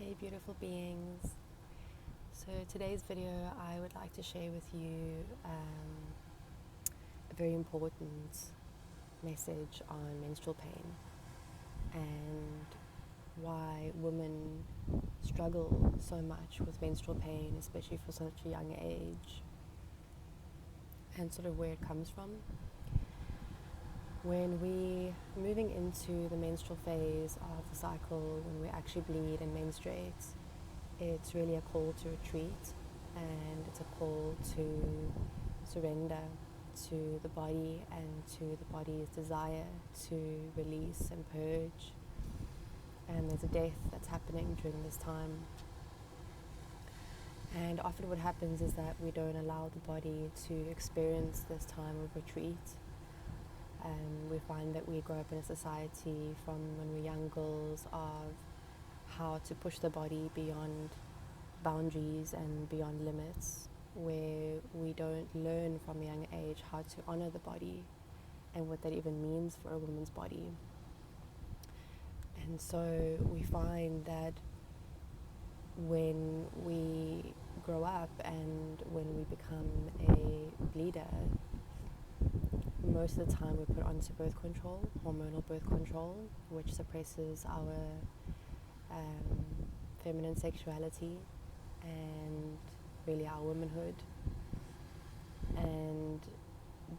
Hey beautiful beings. So today's video I would like to share with you a very important message on menstrual pain and why women struggle so much with menstrual pain, especially for such a young age, and sort of where it comes from. When we're moving into the menstrual phase of the cycle, when we actually bleed and menstruate, it's really a call to retreat, and it's a call to surrender to the body and to the body's desire to release and purge. And there's a death that's happening during this time. And often what happens is that we don't allow the body to experience this time of retreat. We find that we grow up in a society from when we're young girls of how to push the body beyond boundaries and beyond limits, where we don't learn from a young age how to honor the body and what that even means for a woman's body. And so we find that when we grow up and when we become a bleeder, most of the time we're put onto birth control, hormonal birth control, which suppresses our feminine sexuality and really our womanhood. And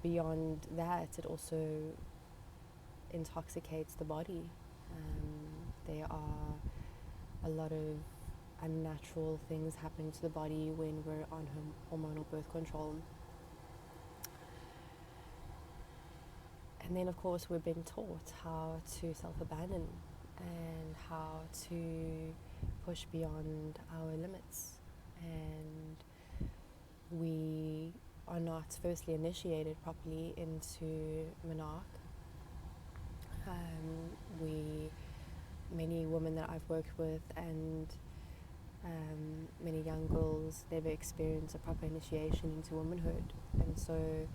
beyond that, it also intoxicates the body. There are a lot of unnatural things happening to the body when we're on hormonal birth control. And then, of course, we've been taught how to self-abandon and how to push beyond our limits. And we are not firstly initiated properly into menarche. Many women that I've worked with and many young girls never experience a proper initiation into womanhood. And so,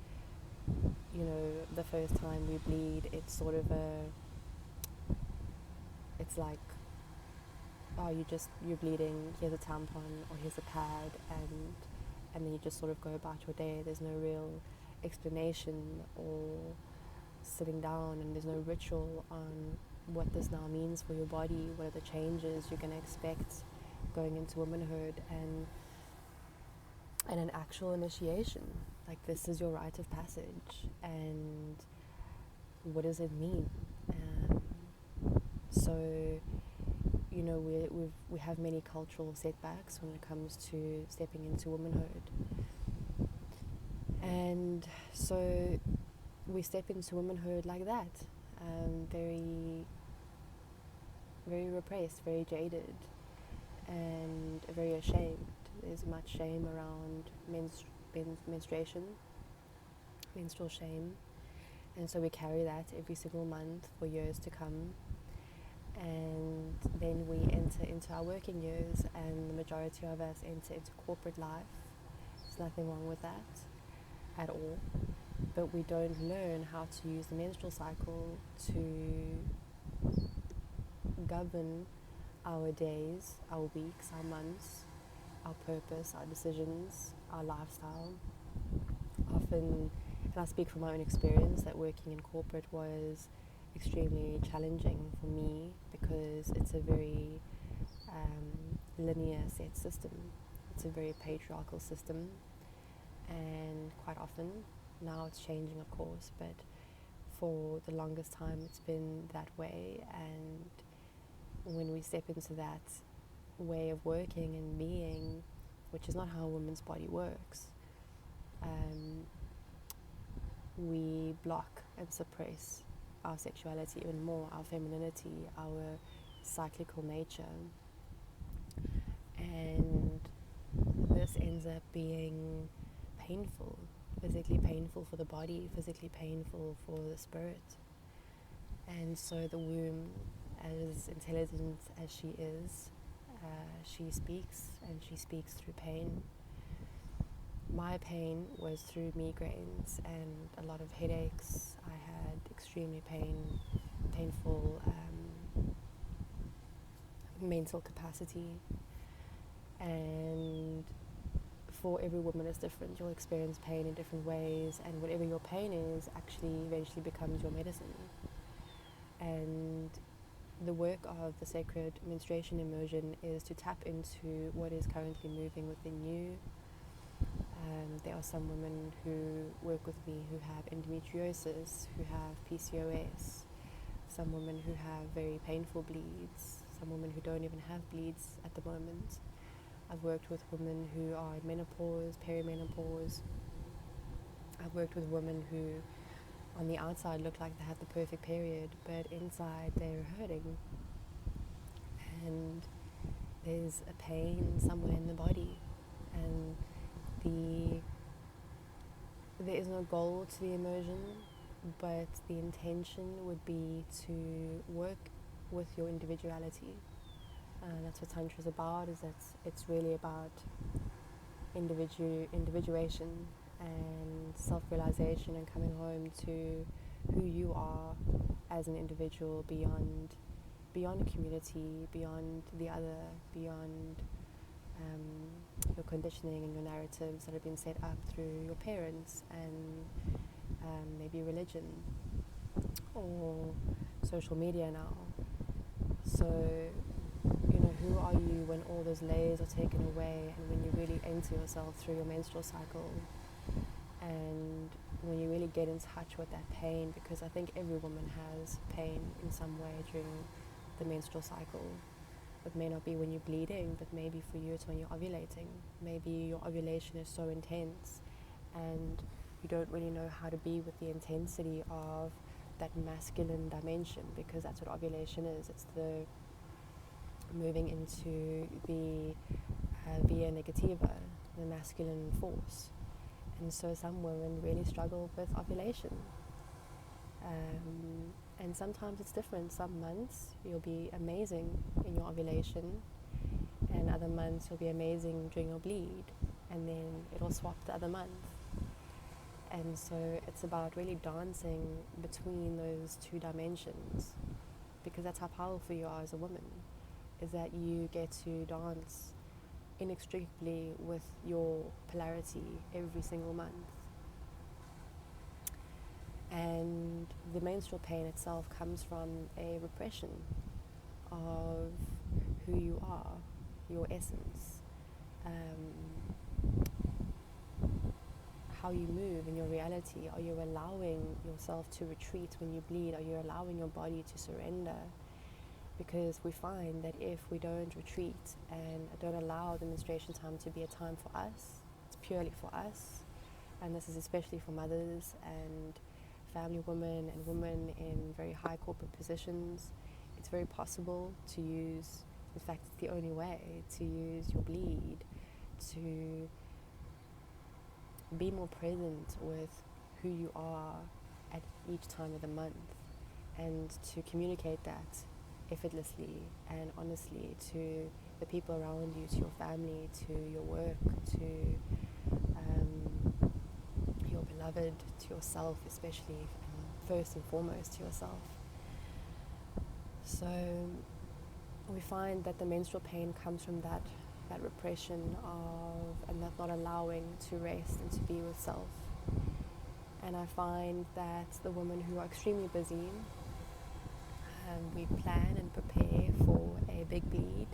the first time we bleed, it's sort of it's like, oh, you're bleeding, here's a tampon or here's a pad, and then you just sort of go about your day. There's no real explanation or sitting down, and there's no ritual on what this now means for your body, what are the changes you're going to expect going into womanhood, and an actual initiation. Like, this is your rite of passage, and what does it mean? So we have many cultural setbacks when it comes to stepping into womanhood, and so we step into womanhood like that, very, very repressed, very jaded, and very ashamed. There's much shame around menstruation, menstrual shame, and so we carry that every single month for years to come. And then we enter into our working years, and the majority of us enter into corporate life. There's nothing wrong with that at all, but we don't learn how to use the menstrual cycle to govern our days, our weeks, our months, our purpose, our decisions, our lifestyle. Often, and I speak from my own experience, that working in corporate was extremely challenging for me because it's a very linear set system. It's a very patriarchal system, and quite often, now it's changing of course, but for the longest time it's been that way. And when we step into that way of working and being, which is not how a woman's body works, we block and suppress our sexuality even more, our femininity, our cyclical nature. And this ends up being painful, physically painful for the body, physically painful for the spirit. And so the womb, as intelligent as she is, she speaks, and she speaks through pain. My pain was through migraines and a lot of headaches. I had extremely painful mental capacity, and for every woman is different. You'll experience pain in different ways, and whatever your pain is actually eventually becomes your medicine. And the work of the sacred menstruation immersion is to tap into what is currently moving within you. There are some women who work with me who have endometriosis, who have PCOS, some women who have very painful bleeds, some women who don't even have bleeds at the moment. I've worked with women who are in menopause, perimenopause. I've worked with women who on the outside look like they have the perfect period, but inside they're hurting. And there's a pain somewhere in the body. And there is no goal to the immersion, but the intention would be to work with your individuality. That's what Tantra is about, is that it's really about individuation and self-realization and coming home to who you are as an individual beyond community, beyond the other, beyond your conditioning and your narratives that have been set up through your parents and maybe religion or social media now. So, who are you when all those layers are taken away, and when you really enter yourself through your menstrual cycle, and when you really get in touch with that pain, because I think every woman has pain in some way during the menstrual cycle. It may not be when you're bleeding, but maybe for you it's when you're ovulating. Maybe your ovulation is so intense and you don't really know how to be with the intensity of that masculine dimension, because that's what ovulation is. It's the moving into the via negativa, the masculine force. And so some women really struggle with ovulation. And sometimes it's different. Some months you'll be amazing in your ovulation, and other months you'll be amazing during your bleed, and then it'll swap the other month. And so it's about really dancing between those two dimensions, because that's how powerful you are as a woman, is that you get to dance inextricably with your polarity every single month. And the menstrual pain itself comes from a repression of who you are, your essence, how you move in your reality. Are you allowing yourself to retreat when you bleed? Are you allowing your body to surrender? Because we find that if we don't retreat and don't allow the menstruation time to be a time for us, it's purely for us, and this is especially for mothers and family women and women in very high corporate positions, it's very possible to use, in fact it's the only way, to use your bleed to be more present with who you are at each time of the month, and to communicate that effortlessly and honestly to the people around you, to your family, to your work, to your beloved, to yourself especially, and first and foremost to yourself. So we find that the menstrual pain comes from that repression of, and that not allowing to rest and to be with self. And I find that the women who are extremely busy, we plan and prepare for a big bleed.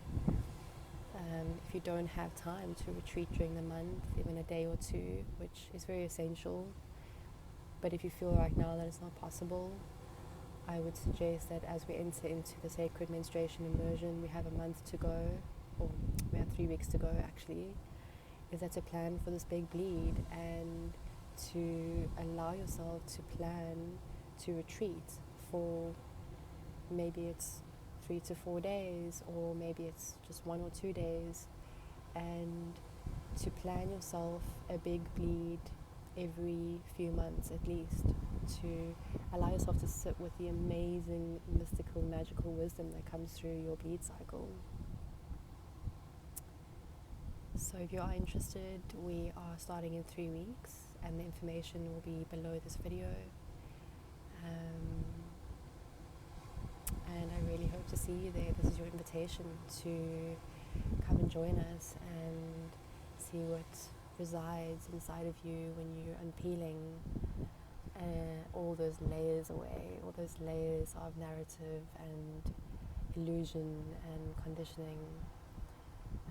If you don't have time to retreat during the month, even a day or two, which is very essential, but if you feel right now that it's not possible, I would suggest that as we enter into the sacred menstruation immersion, we have a month to go, or we have 3 weeks to go actually, is that to plan for this big bleed and to allow yourself to plan to retreat for maybe it's 3 to 4 days, or maybe it's just 1 or 2 days, and to plan yourself a big bleed every few months at least, to allow yourself to sit with the amazing, mystical, magical wisdom that comes through your bleed cycle. So if you are interested, we are starting in 3 weeks, and the information will be below this video. and I really hope to see you there. This is your invitation to come and join us and see what resides inside of you when you're unpeeling all those layers away, all those layers of narrative and illusion and conditioning,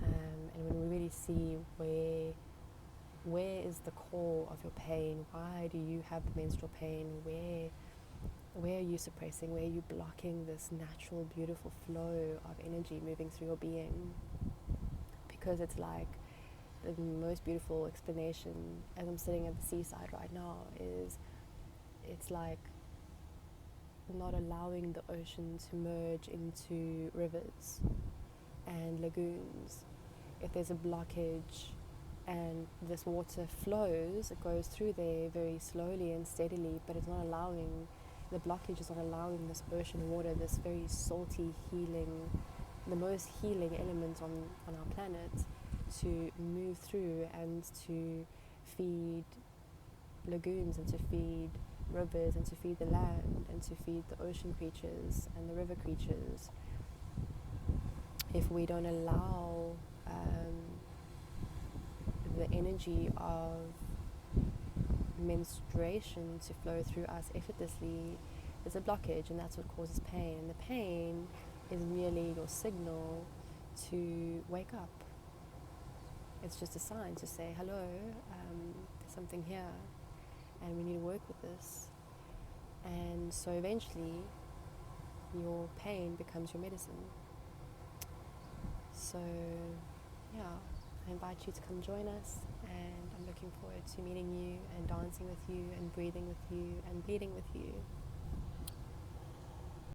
and when we really see where is the core of your pain, why do you have the menstrual pain, where are you suppressing, where are you blocking this natural beautiful flow of energy moving through your being, because it's like the most beautiful explanation as I'm sitting at the seaside right now is it's like not allowing the ocean to merge into rivers and lagoons. If there's a blockage and this water flows, it goes through there very slowly and steadily, but it's not allowing, the blockage is not allowing this ocean water, this very salty, healing, the most healing element on our planet, to move through and to feed lagoons and to feed rivers and to feed the land and to feed the ocean creatures and the river creatures. If we don't allow the energy of menstruation to flow through us effortlessly, there's a blockage, and that's what causes pain. And the pain is merely your signal to wake up. It's just a sign to say, hello, there's something here, and we need to work with this. And so eventually, your pain becomes your medicine. So, yeah, I invite you to come join us, and I'm looking forward to meeting you and dancing with you and breathing with you and bleeding with you.